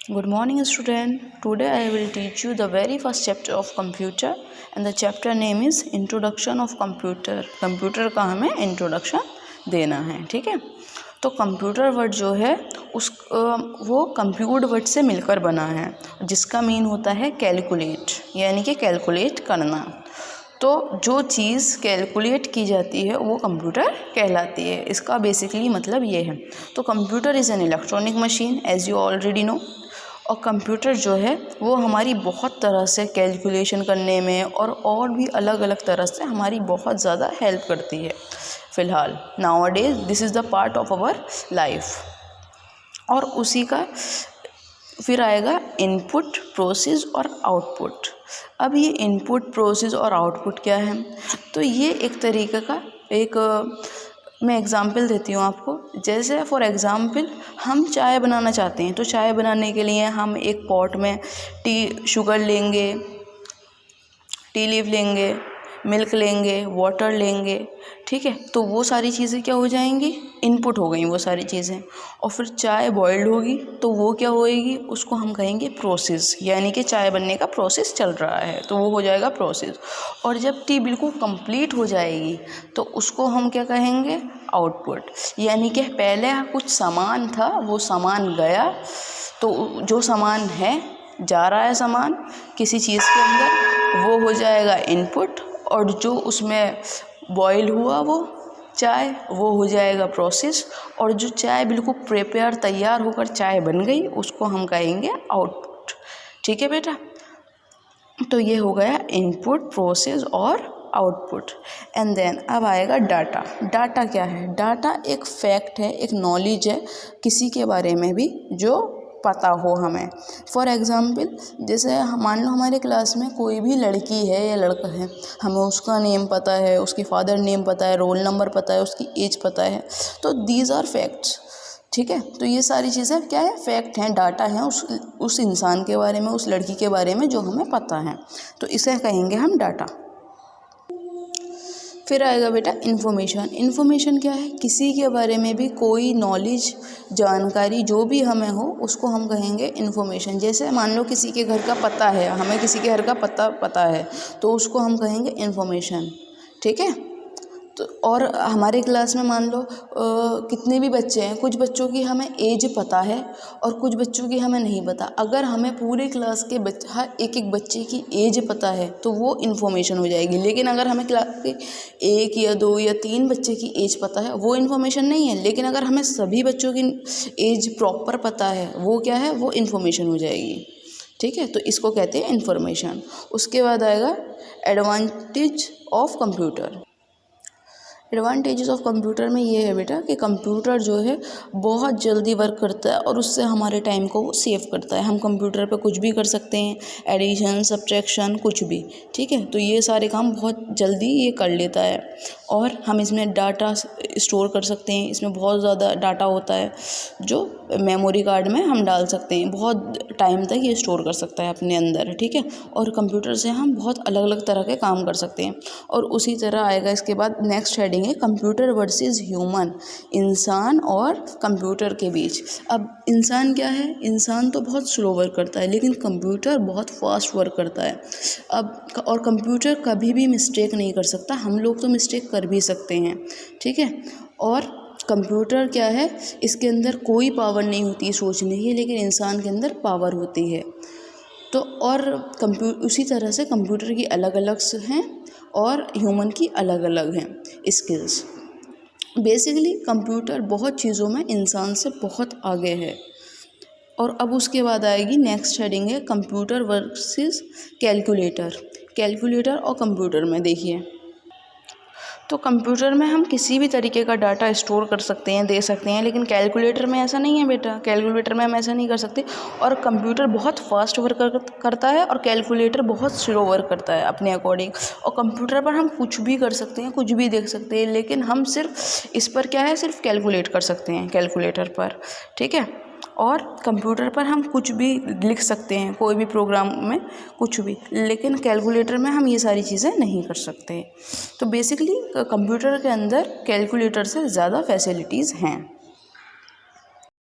Good morning student. Today I will teach you the very first chapter of computer and the chapter name is Introduction of Computer. Computer का हमें introduction देना है, ठीक है। तो computer word जो है वो कंप्यूट वर्ड से मिलकर बना है जिसका मीन होता है कैलकुलेट, यानी कि कैलकुलेट करना। तो जो चीज़ कैलकुलेट की जाती है वो कंप्यूटर कहलाती है। इसका बेसिकली मतलब ये है। तो computer is an electronic machine as you already know. और कंप्यूटर जो है वो हमारी बहुत तरह से कैलकुलेशन करने में और भी अलग अलग तरह से हमारी बहुत ज़्यादा हेल्प करती है। फ़िलहाल nowadays this is the part of our life. और उसी का फिर आएगा इनपुट, प्रोसेस और आउटपुट। अब ये इनपुट, प्रोसेस और आउटपुट क्या है? तो ये एक तरीके का मैं एग्ज़ाम्पल देती हूँ आपको। जैसे फॉर एग्ज़ाम्पल हम चाय बनाना चाहते हैं, तो चाय बनाने के लिए हम एक पॉट में शुगर लेंगे, टी लीफ लेंगे, मिल्क लेंगे, वाटर लेंगे, ठीक है। तो वो सारी चीज़ें क्या हो जाएंगी? इनपुट हो गई वो सारी चीज़ें। और फिर चाय बॉइल्ड होगी तो वो क्या होएगी? उसको हम कहेंगे प्रोसेस, यानी कि चाय बनने का प्रोसेस चल रहा है तो वो हो जाएगा प्रोसेस। और जब टी बिल्कुल कंप्लीट हो जाएगी तो उसको हम क्या कहेंगे? आउटपुट। यानी कि पहले कुछ सामान था, वो सामान गया, तो जो सामान है, जा रहा है सामान किसी चीज़ के अंदर, वो हो जाएगा इनपुट। और जो उसमें बॉईल हुआ वो चाय, वो हो जाएगा प्रोसेस। और जो चाय बिल्कुल प्रिपेयर तैयार होकर चाय बन गई उसको हम कहेंगे आउटपुट, ठीक है बेटा। तो ये हो गया इनपुट, प्रोसेस और आउटपुट। एंड देन अब आएगा डाटा। डाटा क्या है? डाटा एक फैक्ट है, एक नॉलेज है किसी के बारे में भी जो पता हो हमें। फॉर एग्ज़ाम्पल जैसे मान लो हमारे क्लास में कोई भी लड़की है या लड़का है, हमें उसका नेम पता है, उसकी फादर नेम पता है, रोल नंबर पता है, उसकी एज पता है। तो दीज आर फैक्ट्स, ठीक है। तो ये सारी चीज़ें क्या है? फैक्ट हैं, डाटा हैं उस इंसान के बारे में, उस लड़की के बारे में जो हमें पता है। तो इसे कहेंगे हम डाटा। फिर आएगा बेटा इन्फॉर्मेशन। इन्फॉर्मेशन क्या है? किसी के बारे में भी कोई नॉलेज, जानकारी जो भी हमें हो उसको हम कहेंगे इन्फॉर्मेशन। जैसे मान लो किसी के घर का पता है, हमें किसी के घर का पता है तो उसको हम कहेंगे इन्फॉर्मेशन, ठीक है। तो और हमारे क्लास में मान लो कितने भी बच्चे हैं, कुछ बच्चों की हमें एज पता है और कुछ बच्चों की हमें नहीं पता। अगर हमें पूरे क्लास के हर एक बच्चे की एज पता है तो वो इन्फॉर्मेशन हो जाएगी। लेकिन अगर हमें क्लास के 1 या 2 या 3 बच्चे की एज पता है वो इन्फॉर्मेशन नहीं है। लेकिन अगर हमें सभी बच्चों की एज प्रॉपर पता है वो क्या है? वो इन्फॉर्मेशन हो जाएगी, ठीक है। तो इसको कहते हैं इन्फॉर्मेशन। उसके बाद आएगा advantage of computer. Advantages of computer में ये है बेटा कि कंप्यूटर जो है बहुत जल्दी वर्क करता है और उससे हमारे टाइम को वो सेव करता है। हम कंप्यूटर पे कुछ भी कर सकते हैं, एडिशन, सब्ट्रैक्शन, कुछ भी, ठीक है। तो ये सारे काम बहुत जल्दी ये कर लेता है। और हम इसमें डाटा स्टोर कर सकते हैं। इसमें बहुत ज़्यादा डाटा होता है जो मेमोरी कार्ड में हम डाल सकते हैं, बहुत टाइम तक ये स्टोर कर सकता है अपने अंदर, ठीक है। और कंप्यूटर से हम बहुत अलग अलग तरह के काम कर सकते हैं। और उसी तरह आएगा इसके बाद नेक्स्ट हेडिंग है कंप्यूटर वर्सेस ह्यूमन, इंसान और कंप्यूटर के बीच। अब इंसान क्या है? इंसान तो बहुत स्लो वर्क करता है लेकिन कंप्यूटर बहुत फास्ट वर्क करता है। अब और कंप्यूटर कभी भी मिस्टेक नहीं कर सकता, हम लोग तो मिस्टेक कर भी सकते हैं, ठीक है। और कंप्यूटर क्या है? इसके अंदर कोई पावर नहीं होती सोचने की, लेकिन इंसान के अंदर पावर होती है। तो और उसी तरह से कंप्यूटर की अलग अलग हैं और ह्यूमन की अलग अलग हैं स्किल्स। बेसिकली कंप्यूटर बहुत चीज़ों में इंसान से बहुत आगे है। और अब उसके बाद आएगी नेक्स्ट हेडिंग है कंप्यूटर वर्सेस कैलकुलेटर। कैलकुलेटर और कंप्यूटर में देखिए, तो कंप्यूटर में हम किसी भी तरीके का डाटा स्टोर कर सकते हैं, दे सकते हैं, लेकिन कैलकुलेटर में ऐसा नहीं है बेटा। कैलकुलेटर में हम ऐसा नहीं कर सकते। और कंप्यूटर बहुत फास्ट वर्क करता है और कैलकुलेटर बहुत स्लो वर्क करता है अपने अकॉर्डिंग। और कंप्यूटर पर हम कुछ भी कर सकते हैं, कुछ भी देख सकते हैं, लेकिन हम सिर्फ इस पर क्या है? सिर्फ कैलकुलेट कर सकते हैं कैलकुलेटर पर, ठीक है। और कंप्यूटर पर हम कुछ भी लिख सकते हैं, कोई भी प्रोग्राम में कुछ भी, लेकिन कैलकुलेटर में हम ये सारी चीज़ें नहीं कर सकते। तो बेसिकली कंप्यूटर के अंदर कैलकुलेटर से ज़्यादा फैसिलिटीज़ हैं।